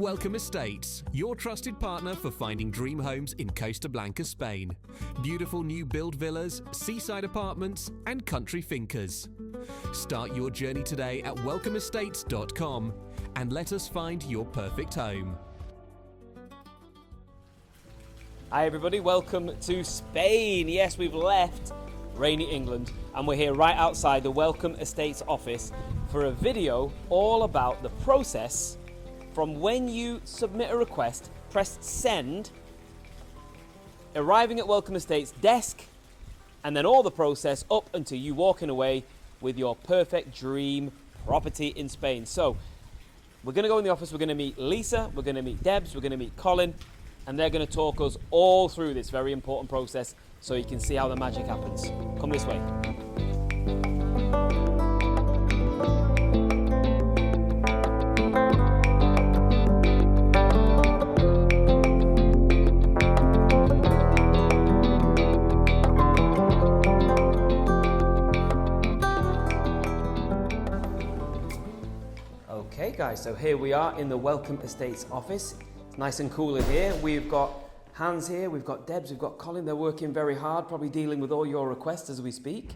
Welcome Estates, your trusted partner for finding dream homes in Costa Blanca, Spain. Beautiful new build villas, seaside apartments, and country fincas. Start your journey today at welcomeestates.com and let us find your perfect home. Hi everybody, welcome to Spain. Yes, we've left rainy England and we're here right outside the Welcome Estates office for a video all about the process from when you submit a request, press send, arriving at Welcome Estates desk, and then all the process up until you walking away with your perfect dream property in Spain. So we're going to go in the office, we're going to meet Lisa, we're going to meet Debs, we're going to meet Colin, and they're going to talk us all through this very important process so you can see how the magic happens. Come this way. Okay guys, so here we are in the Welcome Estates office. It's nice and cool in here. We've got Hans here, we've got Debs, we've got Colin. They're working very hard, probably dealing with all your requests as we speak.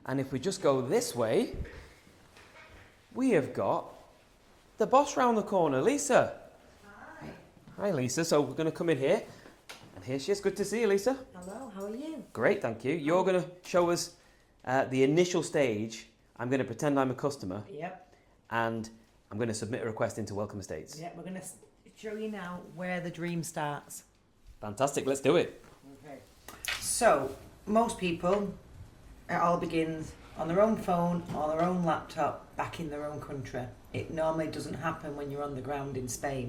And if we just go this way, we have got the boss round the corner, Lisa. Hi. Hi Lisa, so we're going to come in here. And here she is. Good to see you, Lisa. Hello, how are you? Great, thank you. You're going to show us the initial stage. I'm going to pretend I'm a customer. Yep. And I'm going to submit a request into Welcome Estates. Yep, we're going to show you now where the dream starts. Fantastic, let's do it. Okay. So, most people, it all begins on their own phone or their own laptop back in their own country. It normally doesn't happen when you're on the ground in Spain.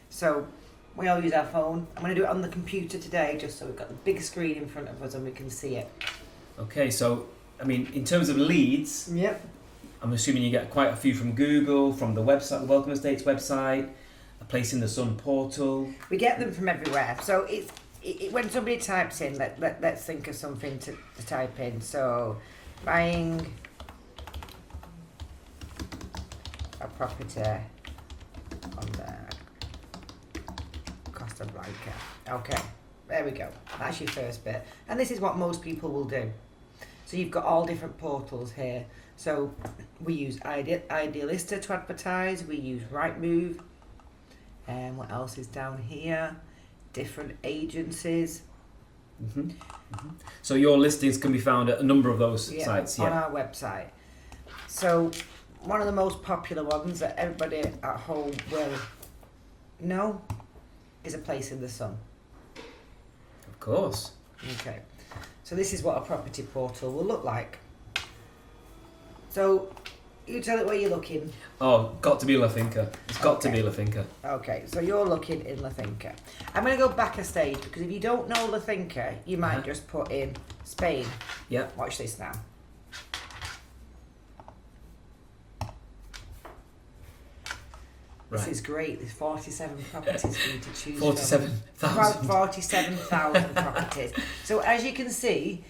So, we all use our phone. I'm going to do it on the computer today just so we've got the big screen in front of us and we can see it. Okay, so, I mean, in terms of leads, Yep. I'm assuming you get quite a few from Google, from the website, the Welcome Estates website, a Place in the Sun portal. We get them from everywhere. So when somebody types in, let's think of something to type in. So buying a property on the Costa Blanca. Okay, there we go. That's your first bit. And this is what most people will do. So you've got all different portals here. So we use Idealista to advertise, we use Rightmove, and what else is down here? Different agencies. Mm-hmm. Mm-hmm. So your listings can be found at a number of those sites, on our website. So one of the most popular ones that everybody at home will know is A Place in the Sun. Of course. Okay. So this is what a property portal will look like. So you tell it where you're looking. Oh, got to be La Finca. It's got to be La Finca. Okay, so you're looking in La Finca. I'm going to go back a stage because if you don't know La Finca, you might just put in Spain. Yeah. Watch this now. This is great. There's 47 properties for you to choose 47,000. About 47,000 properties. So as you can see,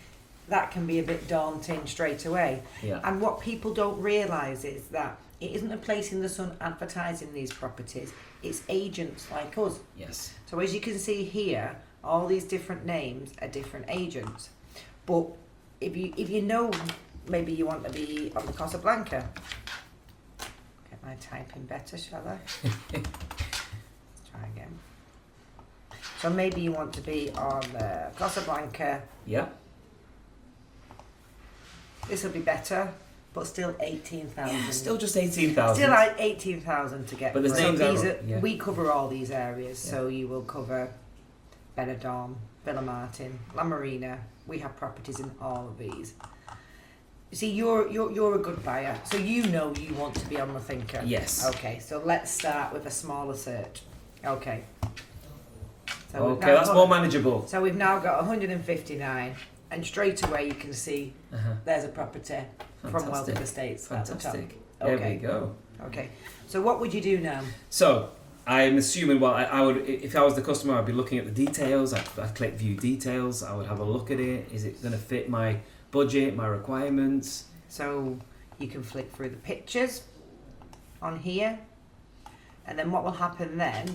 that can be a bit daunting straight away. Yeah. And what people don't realise is that it isn't A Place in the Sun advertising these properties. It's agents like us. Yes. So as you can see here, all these different names are different agents. But if you know, maybe you want to be on the Costa Blanca. Get my typing better, shall I? Let's try again. So maybe you want to be on the Costa Blanca. Yeah. This will be better, but still 18,000. Yeah, still just 18,000. Still like 18,000 to get. But there's names we cover all these areas, so you will cover Benidorm, Villamartin, La Marina. We have properties in all of these. See, you're a good buyer, so you know you want to be on La Finca. Yes. Okay, so let's start with a smaller search. Okay. So okay, that's more manageable. So we've now got 159, and straight away you can see there's a property from Welcome Estates. Fantastic. Okay. There we go. Okay. So what would you do now? So I'm assuming, well, I would, if I was the customer, I'd be looking at the details. I'd click view details. I would have a look at it. Is it going to fit my budget, my requirements? So you can flick through the pictures on here. And then what will happen then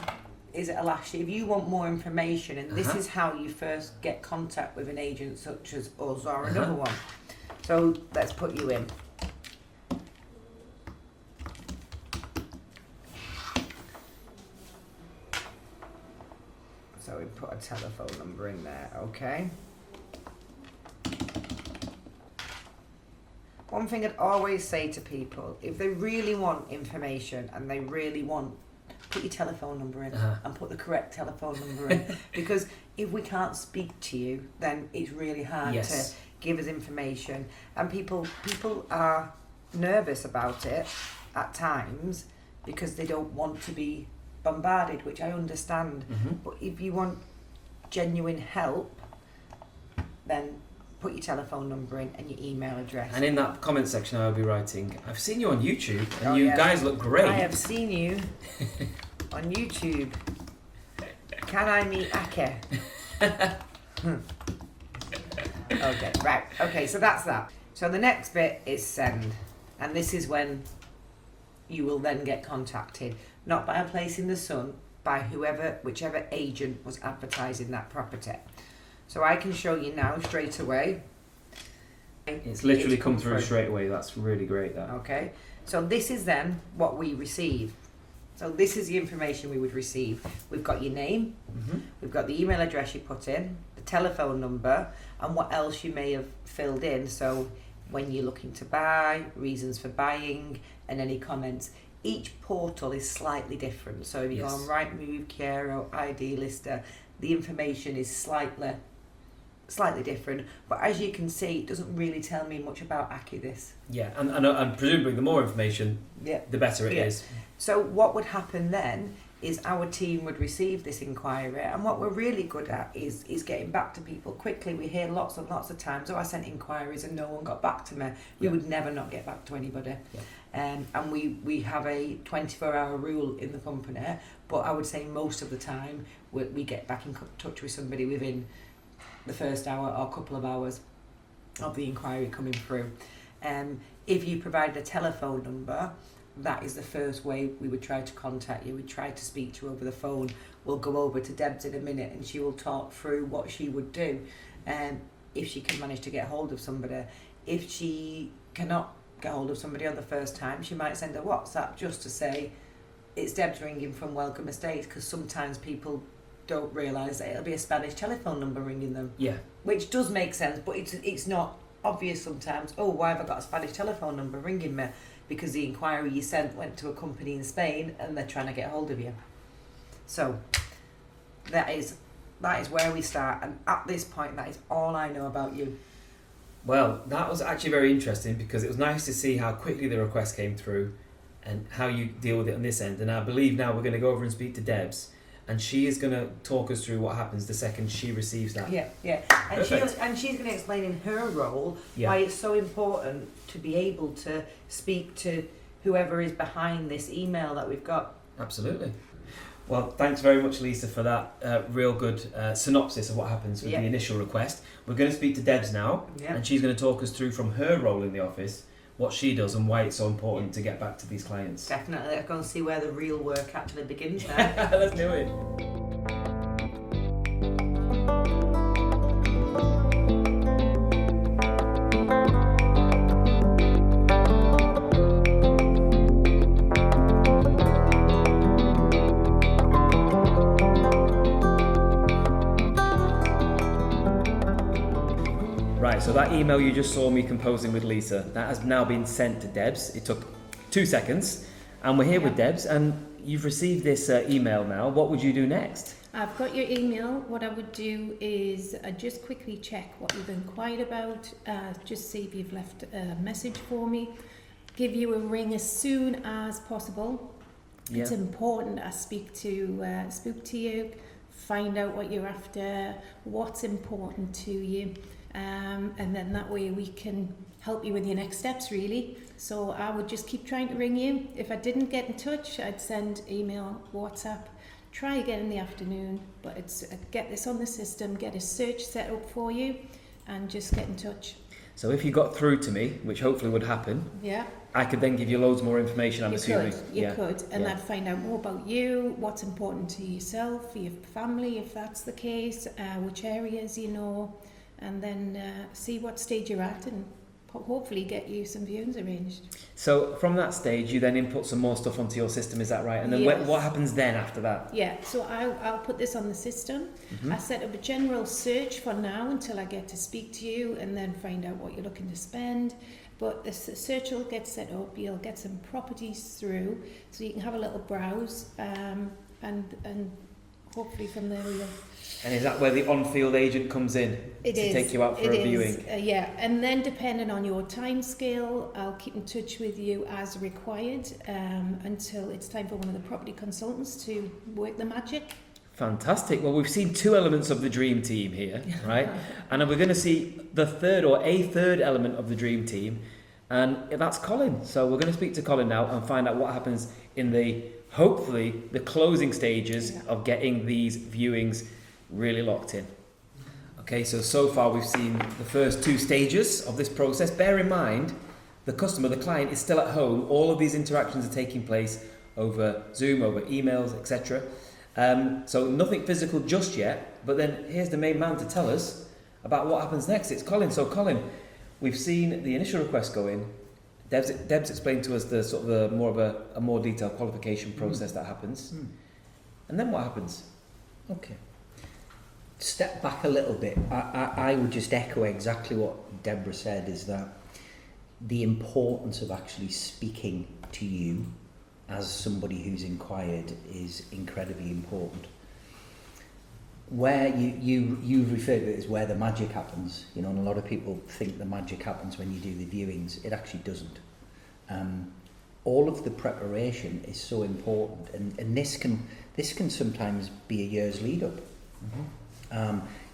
is it'll ask you if you want more information, and this is how you first get contact with an agent such as us or another one. So let's put you in. So we put a telephone number in there, okay? One thing I'd always say to people, if they really want information and they really want, put your telephone number in and put the correct telephone number in. Because if we can't speak to you, then it's really hard to give us information. And people are nervous about it at times because they don't want to be bombarded, which I understand. But if you want genuine help, then put your telephone number in and your email address. And in that comment section I'll be writing, I've seen you on YouTube and you guys look great. I have seen you on YouTube. Can I meet Ake? Okay, right. Okay, so that's that. So the next bit is send. And this is when you will then get contacted. Not by a place in the sun, by whichever agent was advertising that property. So I can show you now straight away. It's literally come through straight away. That's really great, that. Okay, so this is then what we receive. So this is the information we would receive. We've got your name, we've got the email address you put in, the telephone number, and what else you may have filled in. So when you're looking to buy, reasons for buying, and any comments. Each portal is slightly different. So if you go on Rightmove, Kiero, ID Lister, the information is slightly different. But as you can see, it doesn't really tell me much about Ake this. Yeah, and presumably the more information, the better it is. So what would happen then is our team would receive this inquiry, and what we're really good at is getting back to people quickly. We hear lots and lots of times, I sent inquiries and no one got back to me. We would never not get back to anybody. And we have a 24-hour rule in the company, but I would say most of the time we get back in touch with somebody within the first hour or couple of hours of the inquiry coming through. If you provide a telephone number, that is the first way we would try to contact you. We'd try to speak to you over the phone. We'll go over to Debs in a minute and she will talk through what she would do if she can manage to get hold of somebody. If she cannot get hold of somebody on the first time, she might send a WhatsApp just to say, it's Debs ringing from Welcome Estates, because sometimes people don't realise that it'll be a Spanish telephone number ringing them. Yeah. Which does make sense, but it's not obvious sometimes. Oh, why have I got a Spanish telephone number ringing me? Because the inquiry you sent went to a company in Spain and they're trying to get hold of you. So that is where we start, and at this point that is all I know about you. Well, that was actually very interesting because it was nice to see how quickly the request came through and how you deal with it on this end. And I believe now we're going to go over and speak to Debs, and she is going to talk us through what happens the second she receives that. Yeah. And she's going to explain in her role why it's so important to be able to speak to whoever is behind this email that we've got. Absolutely. Well, thanks very much, Lisa, for that real good synopsis of what happens with the initial request. We're going to speak to Debs now, and she's going to talk us through from her role in the office what she does and why it's so important to get back to these clients. Definitely. Let's go and see where the real work actually begins now. Let's do it. So that email you just saw me composing with Lisa, that has now been sent to Debs. It took 2 seconds, and we're here with Debs, and you've received this email now. What would you do next? I've got your email. What I would do is just quickly check what you've inquired about, just see if you've left a message for me, give you a ring as soon as possible. Yeah. It's important I speak to you, find out what you're after, what's important to you. And then that way we can help you with your next steps, really. So I would just keep trying to ring you. If I didn't get in touch, I'd send email, WhatsApp, try again in the afternoon, but it's get this on the system, get a search set up for you, and just get in touch. So if you got through to me, which hopefully would happen, I could then give you loads more information, I'm assuming. You could, and I'd find out more about you, what's important to yourself, for your family, if that's the case, which areas you know, and then see what stage you're at, and hopefully get you some viewings arranged. So from that stage, you then input some more stuff onto your system, is that right? And then Yes. what happens then after that? Yeah, so I'll put this on the system. I set up a general search for now until I get to speak to you and then find out what you're looking to spend. But the search will get set up, you'll get some properties through, so you can have a little browse, and hopefully from there we'll... And is that where the on-field agent comes in to take you out for a viewing? Yeah, and then depending on your time scale, I'll keep in touch with you as required until it's time for one of the property consultants to work the magic. Fantastic. Well, we've seen two elements of the dream team here, right? And we're going to see the third or a third element of the dream team, and that's Colin. So we're going to speak to Colin now and find out what happens in hopefully the closing stages of getting these viewings really locked in. Okay, so far we've seen the first two stages of this process. Bear in mind, the customer, the client, is still at home. All of these interactions are taking place over Zoom, over emails, etc. So nothing physical just yet, but then here's the main man to tell us about what happens next. It's Colin. So Colin, we've seen the initial request go in. Deb's explained to us the sort of a more detailed qualification process that happens. And then what happens? Okay. Step back a little bit. I would just echo exactly what Deborah said, is that the importance of actually speaking to you as somebody who's inquired is incredibly important. Where you refer to it as where the magic happens, you know, and a lot of people think the magic happens when you do the viewings. It actually doesn't. All of the preparation is so important, and this can sometimes be a year's lead up.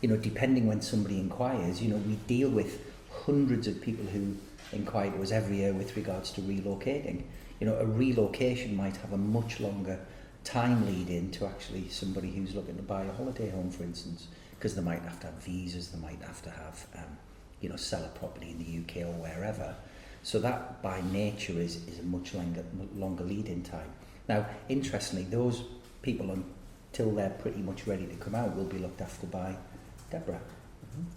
You know, depending when somebody inquires, you know, we deal with hundreds of people who inquire to us every year with regards to relocating. You know, a relocation might have a much longer time lead in to actually somebody who's looking to buy a holiday home, for instance, because they might have to have visas, they might have to have, you know, sell a property in the UK or wherever. So that by nature is a much longer lead in time. Now, interestingly, those people, until they're pretty much ready to come out, will be looked after by Deborah.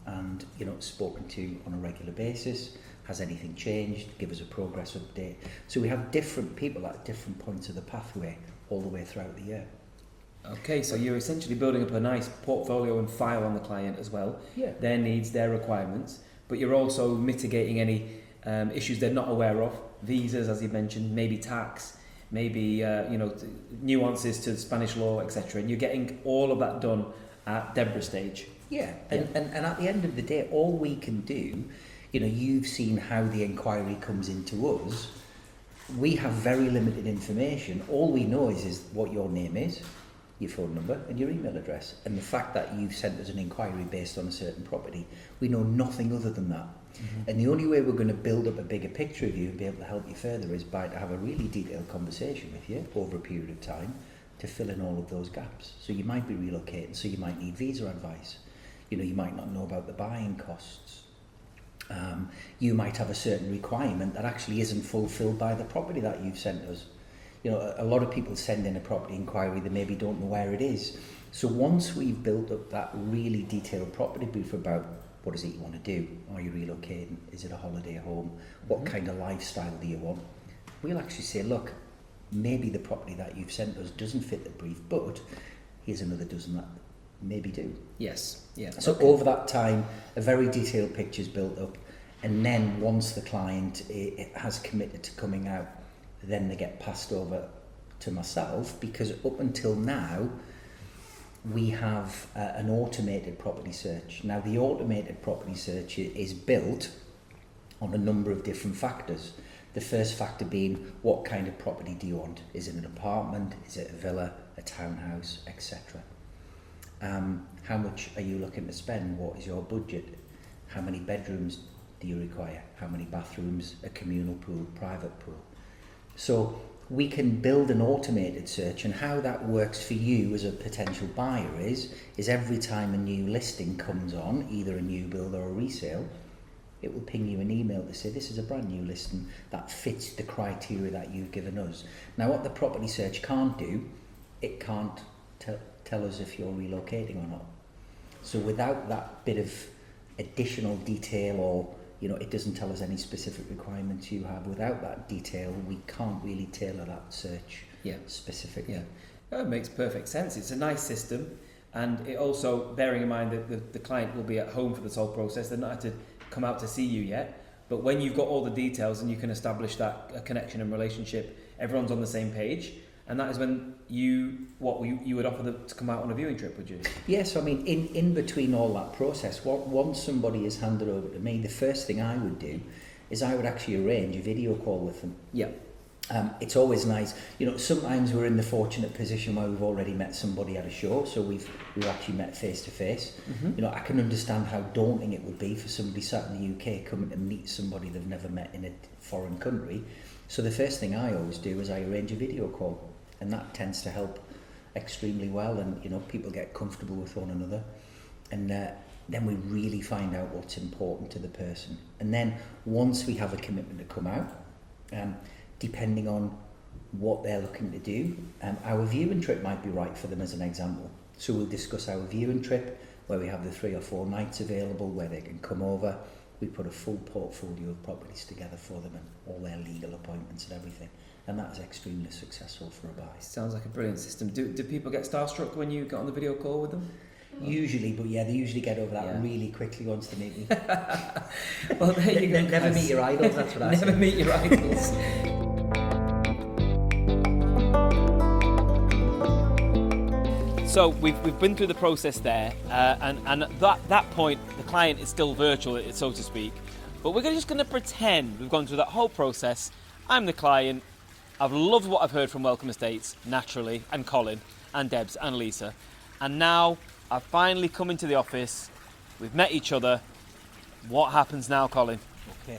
And, you know, spoken to on a regular basis. Has anything changed? Give us a progress update. So we have different people at different points of the pathway all the way throughout the year. Okay, so you're essentially building up a nice portfolio and file on the client as well. Yeah. Their needs, their requirements, but you're also mitigating any issues they're not aware of. Visas, as you mentioned, maybe tax, maybe you know, nuances to Spanish law, etc. And you're getting all of that done at Deborah's stage. Yeah, and at the end of the day, all we can do, you know, you've seen how the inquiry comes into us. We have very limited information. All we know is what your name is, your phone number and your email address. And the fact that you've sent us an inquiry based on a certain property, we know nothing other than that. And the only way we're going to build up a bigger picture of you and be able to help you further is by to have a really detailed conversation with you over a period of time to fill in all of those gaps. So you might be relocating, so you might need visa advice. You know, you might not know about the buying costs. You might have a certain requirement that actually isn't fulfilled by the property that you've sent us. You know, a lot of people send in a property inquiry, they maybe don't know where it is. So once we've built up that really detailed property brief about what is it you want to do, are you relocating, is it a holiday home, what kind of lifestyle do you want, we'll actually say, look, maybe the property that you've sent us doesn't fit the brief, but here's another dozen that maybe do. Yes, yeah. So okay. Over that time, a very detailed picture is built up, and then once the client has committed to coming out, then they get passed over to myself, because up until now, we have an automated property search. Now, the automated property search is built on a number of different factors. The first factor being, what kind of property do you want? Is it an apartment? Is it a villa, a townhouse, etc.? How much are you looking to spend? What is your budget? How many bedrooms do you require? How many bathrooms? A communal pool, private pool? So we can build an automated search, and how that works for you as a potential buyer is every time a new listing comes on, either a new build or a resale, it will ping you an email to say this is a brand new listing that fits the criteria that you've given us. Now, what the property search can't do, it can't tell us if you're relocating or not. So without that bit of additional detail, or it doesn't tell us any specific requirements you have, without that detail we can't really tailor that search specifically. That makes perfect sense. It's a nice system, and it also, bearing in mind that the client will be at home for this whole process, they're not had to come out to see you yet, but when you've got all the details and you can establish that connection and relationship, everyone's on the same page, and that is when you would offer them to come out on a viewing trip, would you? Yes, I mean, in between all that process, once somebody is handed over to me, the first thing I would do is I would actually arrange a video call with them. Yeah. It's always nice, sometimes we're in the fortunate position where we've already met somebody at a show, so we've actually met face to face. I can understand how daunting it would be for somebody sat in the UK coming to meet somebody they've never met in a foreign country. So the first thing I always do is I arrange a video call, and that tends to help extremely well, and people get comfortable with one another, and then we really find out what's important to the person. And then once we have a commitment to come out, depending on what they're looking to do, our viewing trip might be right for them as an example. So we'll discuss our viewing trip, where we have the 3 or 4 nights available, where they can come over. We put a full portfolio of properties together for them, and all their legal appointments and everything. And that is extremely successful for a buy. Sounds like a brilliant system. Do people get starstruck when you get on the video call with them? Usually, but they usually get over that really quickly once they meet me. Well, there you go. Never meet your idols, that's what I say. Never meet your idols. So we've been through the process there, and at that point the client is still virtual, so to speak. But we're just going to pretend we've gone through that whole process. I'm the client. I've loved what I've heard from Welcome Estates, naturally, and Colin, and Debs, and Lisa. And now I've finally come into the office. We've met each other. What happens now, Colin? Okay.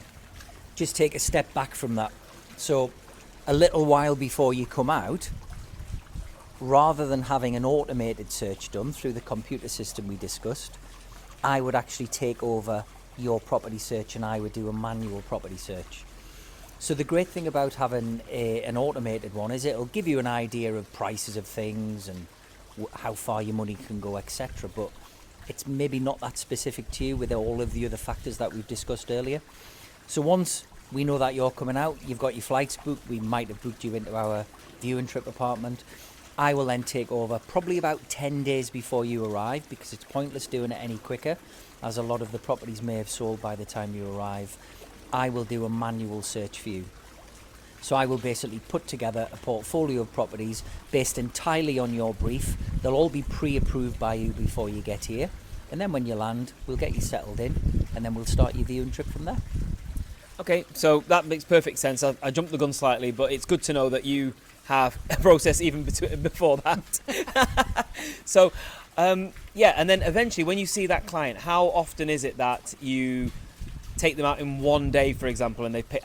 Just take a step back from that. So a little while before you come out, rather than having an automated search done through the computer system we discussed, I would actually take over your property search, and I would do a manual property search. So the great thing about having an automated one is it'll give you an idea of prices of things and how far your money can go, etc. But it's maybe not that specific to you with all of the other factors that we've discussed earlier. So once we know that you're coming out, you've got your flights booked, we might have booked you into our viewing trip apartment. I will then take over probably about 10 days before you arrive, because it's pointless doing it any quicker, as a lot of the properties may have sold by the time you arrive. I will do a manual search for you. So I will basically put together a portfolio of properties based entirely on your brief. They'll all be pre-approved by you before you get here. And then when you land, we'll get you settled in, and then we'll start your viewing trip from there. Okay, so that makes perfect sense. I jumped the gun slightly, but it's good to know that you have a process even before that. So, and then eventually when you see that client, how often is it that you take them out in one day, for example, and they pick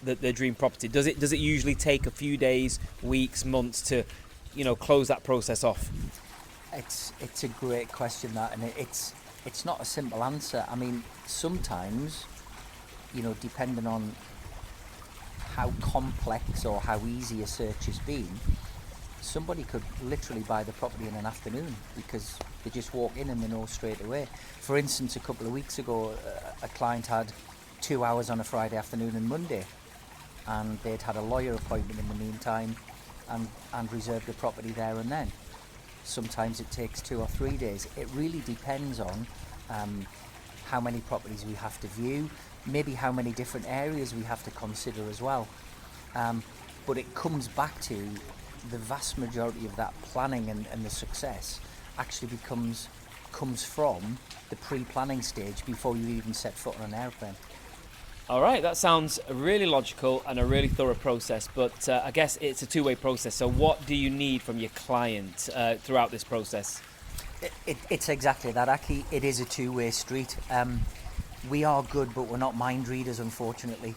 their dream property? Does it usually take a few days, weeks, months to, close that process off? It's a great question, that, and it's not a simple answer. I mean, sometimes, depending on how complex or how easy a search has been, somebody could literally buy the property in an afternoon because they just walk in and they know straight away. For instance, a couple of weeks ago, a client had 2 hours on a Friday afternoon and Monday, and they'd had a lawyer appointment in the meantime and reserved the property there and then. Sometimes it takes 2 or 3 days. It really depends on how many properties we have to view, maybe how many different areas we have to consider as well. But it comes back to the vast majority of that planning and the success actually comes from the pre-planning stage before you even set foot on an airplane. All right, that sounds really logical and a really thorough process, but I guess it's a two-way process. So what do you need from your client throughout this process? It's exactly that, Aki. It is a two-way street. We are good, but we're not mind readers, unfortunately.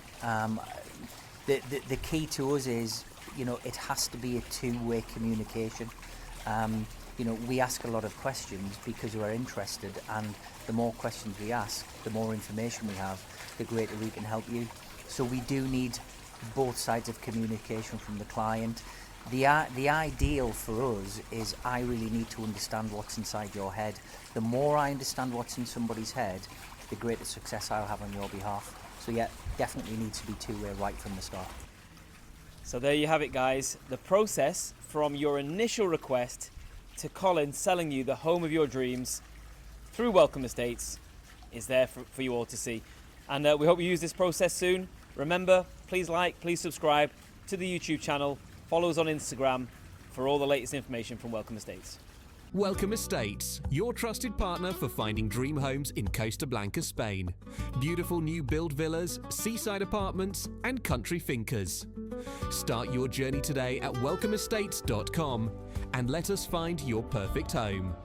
The key to us is, it has to be a two-way communication. You know, we ask a lot of questions because we're interested, and the more questions we ask, the more information we have, the greater we can help you. So we do need both sides of communication from the client. The ideal for us is I really need to understand what's inside your head. The more I understand what's in somebody's head, the greater success I'll have on your behalf. So yeah, definitely needs to be two-way right from the start. So there you have it, guys. The process from your initial request to Colin selling you the home of your dreams through Welcome Estates is there for you all to see. And we hope you use this process soon. Remember, please like, please subscribe to the YouTube channel. Follow us on Instagram for all the latest information from Welcome Estates. Welcome Estates, your trusted partner for finding dream homes in Costa Blanca, Spain. Beautiful new build villas, seaside apartments, and country fincas. Start your journey today at welcomeestates.com and let us find your perfect home.